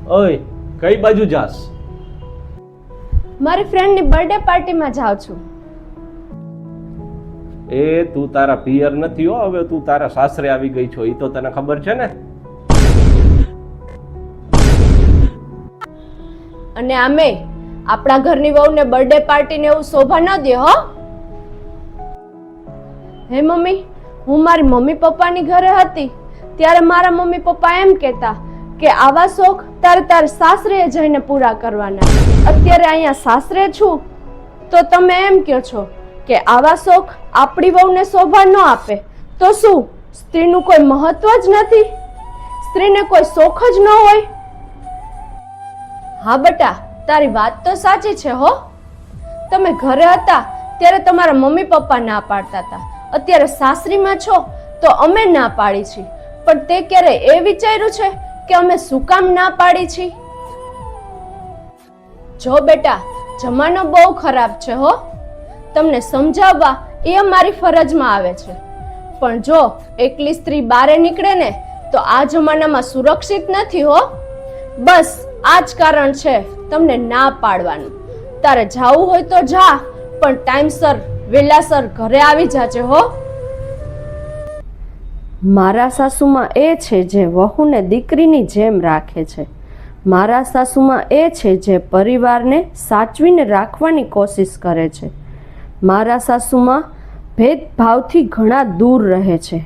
ઓય, કઈ બાજુ જાસ? મારી ફ્રેન્ડની બર્થડે પાર્ટીમાં જાઉં છું. એ તું તારા પિયર નથી હો, હવે તું તારા સાસરે આવી ગઈ છો, એ તો તને ખબર છે ને. અને આમે આપણા ઘરની વહુને બર્થડે પાર્ટીને એવું શોભા ન દે હો. હે મમ્મી, હું મારી મમ્મી પપ્પાની ઘરે હતી ત્યારે મારા મમ્મી પપ્પા એમ કહેતા કે આવા શોખ તારે સાસરે જઈને પૂરા કરવાના. અત્યારે અહીંયા સાસરે છું તો તમે એમ કહો છો કે આવા શોખ આપણી વહુને શોભા ન આપે તો શું સ્ત્રીનું કોઈ મહત્વ જ નથી? સ્ત્રીને કોઈ શોખ જ ન હોય? હા બેટા, તારી વાત તો સાચી છે હો. તમે ઘરે હતા ત્યારે તમારા મમ્મી પપ્પા ના પાડતા હતા, અત્યારે સાસરીમાં છો તો અમે ના પાડી છીએ. પણ તે ક્યારે એ વિચાર્યું છે કે અમે શું કામ ના પાડી છીએ? જો બેટા, જમાનો બહુ ખરાબ છે હો. તમને સમજાવવા એ અમારી ફરજમાં આવે છે. પણ જો એકલી સ્ત્રી બારે નીકળે ને તો આ જમાનામાં સુરક્ષિત નથી હો. બસ આ જ કારણ છે તમને ના પાડવાનું. તારે જાવું હોય તો જા, પણ ટાઈમસર વેલાસર ઘરે આવી જાજે હો. મારા સાસુમાં એ છે જે વહુને દીકરીની જેમ રાખે છે. મારા સાસુમાં એ છે જે પરિવારને સાચવીને રાખવાની કોશિશ કરે છે. મારા સાસુમાં ભેદભાવથી ઘણા દૂર રહે છે.